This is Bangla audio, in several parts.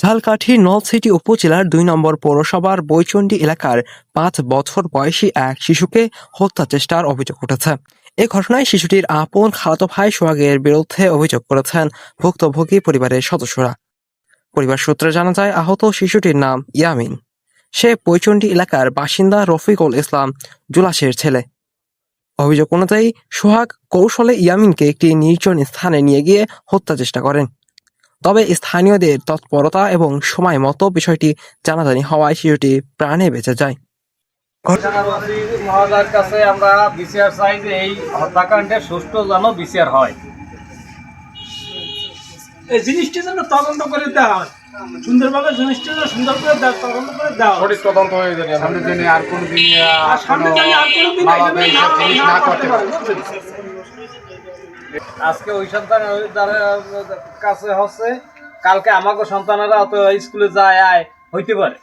ঝালকাঠির নলছিটি উপজেলার ২ নম্বর পৌরসভার বৈচন্ডী এলাকার ৫ বছর বয়সী এক শিশুকে হত্যা চেষ্টার অভিযোগ উঠেছে। এ ঘটনায় শিশুটির আপন খালাতো ভাই সোহাগের বিরুদ্ধে অভিযোগ করেছেন ভুক্তভোগী পরিবারের সদস্যরা। পরিবার সূত্রে জানা যায়, আহত শিশুটির নাম ইয়ামিন। সে বৈচন্ডী এলাকার বাসিন্দা রফিকুল ইসলাম জুলাসের ছেলে। অভিযোগ অনুযায়ী সোহাগ কৌশলে ইয়ামিনকে একটি নির্জন স্থানে নিয়ে গিয়ে হত্যা চেষ্টা করেন। তবে স্থানীয়দের তৎপরতা এবং সময় মতো বিষয়টি জানাজানি হওয়ায় শিশুটি প্রাণে বেঁচে যায়। মহোদয়ের কাছে আমরা বিচার চাই যে এই হত্যাকাণ্ডের সুষ্ঠু যেন বিচার হয়। এই জিনিসটি যেন তদন্ত করে দেওয়া হয়, সুন্দরভাবে জিনিসটি যেন সুন্দর করে তদন্ত করে দেওয়া হয়। সঠিক তদন্ত হয়ে যাবে। সামনে জন্য আর কোনো দিন আর সামনে জানি আর কোনো দিন না করতে পারে। আজকে ওই সন্তান কাছে হচ্ছে, কালকে আমাকে সন্তানেরা অত স্কুলে যায় আয় হইতে পারে।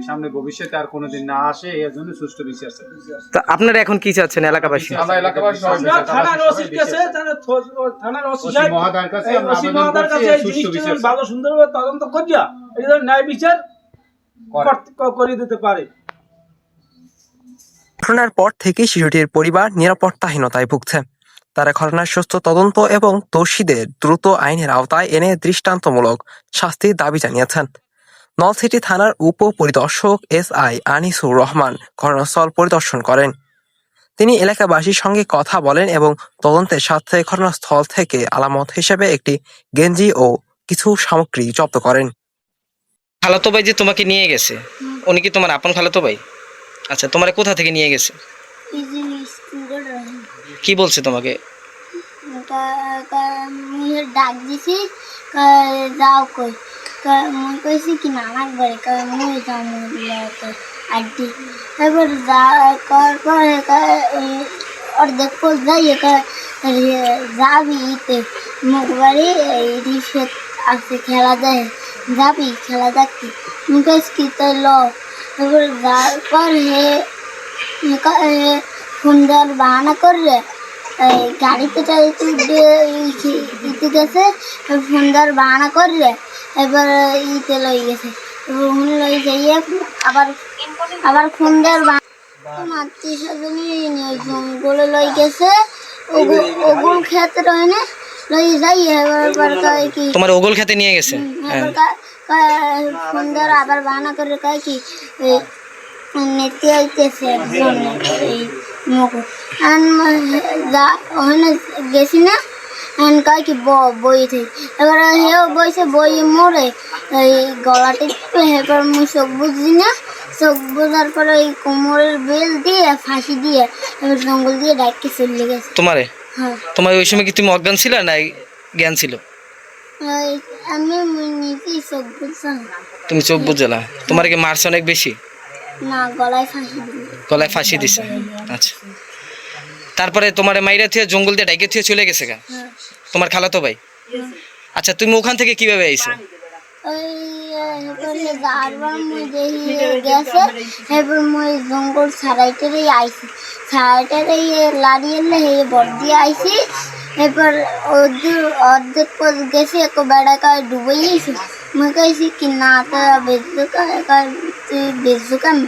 সামনে ভবিষ্যতে আর কোনোদিন না আসে, এর জন্য সুষ্ঠু বিচার চাই। তো আপনারা এখন কি চাচ্ছেন এলাকাবাসী? আমরা এলাকাবাসী সবাই আমরা থানার ওসির কাছে, থানার ওসি সাহেব মহোদয়ের কাছে আমরা ওসি আবেদন মহোদয়ের করছি কাছে এই সুষ্ঠু জিনিসটি বিচার ভালো সুন্দরভাবে তদন্ত করিয়া এটা যেন ন্যায় বিচার করে দিতে পারে। ঘটনার পর থেকেই শিশুটির পরিবার নিরাপত্তাহীনতায় ভুগছে। তারা ঘটনার সুস্থ তদন্ত এবং দোষীদের দ্রুত আইনের আওতায় এনে দৃষ্টান্তমূলক শাস্তির দাবি জানিয়েছেন। নলছিটি থানার উপপরিদর্শক SI আনিসুর রহমান ঘটনাস্থল পরিদর্শন করেন। তিনি এলাকাবাসীর সঙ্গে কথা বলেন এবং তদন্তের স্বার্থে ঘটনাস্থল থেকে আলামত হিসেবে একটি গেঞ্জি ও কিছু সামগ্রী জব্দ করেন। খালাতো ভাই যে তোমাকে নিয়ে গেছে, উনি কি তোমার আপন খালাতো ভাই? আচ্ছা, তোমার কোথা থেকে নিয়ে গেছে? কি বলছে তোমাকে? ডাক দিছি, যাও কই মনে কইছি কি না আমার বাড়ি মুই যাও আড্ডি। তারপর পরে অর্ধেক পোষ যাইয়ে যাবি ইতে মুখ বাড়ি রিসে আছে খেলা দেয়, যাবি খেলা দেখতে। মুই কইছি কি তাই ল। তারপর যাওয়ার পর ফোন দেওয়ার বাহানা করলে গাড়িতে ইতে গেছে, ফোন দেওয়ার বাহানা করলে এবার ইতে লই গেছে। ফোন লই যাইয়ে আবার ফোন দেওয়ার বাহানা আত্মীয় স্বজনই জঙ্গলে লই গেছে। ওগুল খেতে রয়ে লই যাইয়ে এবার কয় কি তোমার ওগল খেতে নিয়ে গেছে। ফোন দেওয়ার আবার বাহানা করে কয় কি নেতে আইতেছে একজন এই মুকুট ওখানে গেছি না, কয় কি বই থেকে এবার হেও বইছে, বই মোড়ে এই গলাটি এবার মুই চোখ বুঝছি না, চোখ বোঝার পরে ওই কোমরের বেল দিয়ে ফাঁসি দিয়ে এবার জঙ্গল দিয়ে ডাইকে চলে গেছে। তোমারে? হ্যাঁ। তোমার ওই সময় কি তুমি অজ্ঞান ছিল না জ্ঞান ছিল? আমি নিজেই চোখ বুঝলাম। তুমি চোখ বুঝলা? তোমার কি মারছে অনেক বেশি? না, গলায় ফাঁসি দিল। গলায় ফাঁসি দিছে। আচ্ছা, তারপরে তোমার মাইরা থিয়ে জঙ্গল দিয়ে ডাইকে থিয়ে চলে গেছে গা তোমার খালাতো ভাই? আচ্ছা, তুমি ওখান থেকে কিভাবে আইছো? এবার মই জঙ্গল ছাড়াইটারে আইছি, ছাড়াইটারে লাড়িয়ে বর দিয়ে আইছি। এবার অর্ধেক গেছি, এক বেড়া কায় ডুবে গেছি। মুই কইছি কি না তো বেচবো, তুই বেচবো কেন?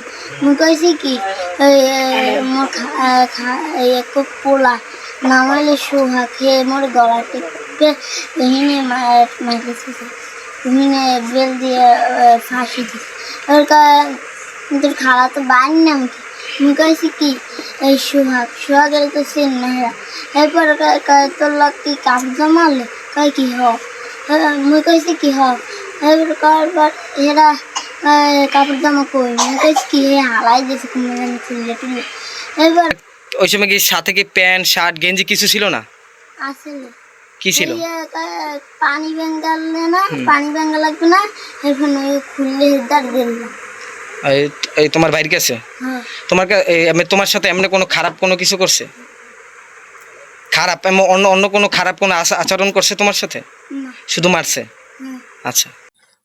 মুই কইছি কি মোর এক পোলা নামাইলে সোহা খেয়ে মোর গলা টিপে হিনে মারিছে, হিনে বেল দিয়ে ফাঁসি দিছে। এবার তোর খালা তো বাড়ির নাম কি? মুই কইছি কি এই সোহাগের তো চেন না। এরপর তোর লোক কি কাপড় জমালে? কয় কি হ। মুই কইছি কি হ। এবার করার এরা কাপড় জামা কই, মুই কইছি কি হালাই দিয়েছে খুলে টুলে। এবার ওই সময় কি সাথে কি প্যান্ট শার্ট গেঞ্জি কিছু ছিল না? আসলে কি ছিল? পানি বেঙ্গালে না, পানি বেঙ্গা লাগবে না, এখন ওই খুললে দাঁড় দিল। এই তোমার ভাইয়ের কাছে হ্যাঁ। তোমার সাথে এমনি কোনো খারাপ কোনো কিছু করছে? খারাপ অন্য কোনো খারাপ কোনো আচরণ করছে তোমার সাথে? শুধু মারছে? আচ্ছা।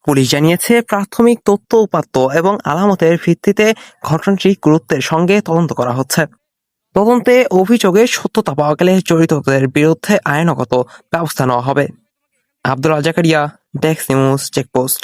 পুলিশ জানিয়েছে, প্রাথমিক তথ্য উপাত্ত এবং আলামতের ভিত্তিতে ঘটনাটি গুরুত্বের সঙ্গে তদন্ত করা হচ্ছে। তদন্তে অভিযোগের সত্যতা পাওয়া গেলে জড়িতদের বিরুদ্ধে আইনগত ব্যবস্থা নেওয়া হবে। Abdul Zakaria, desk news checkpost.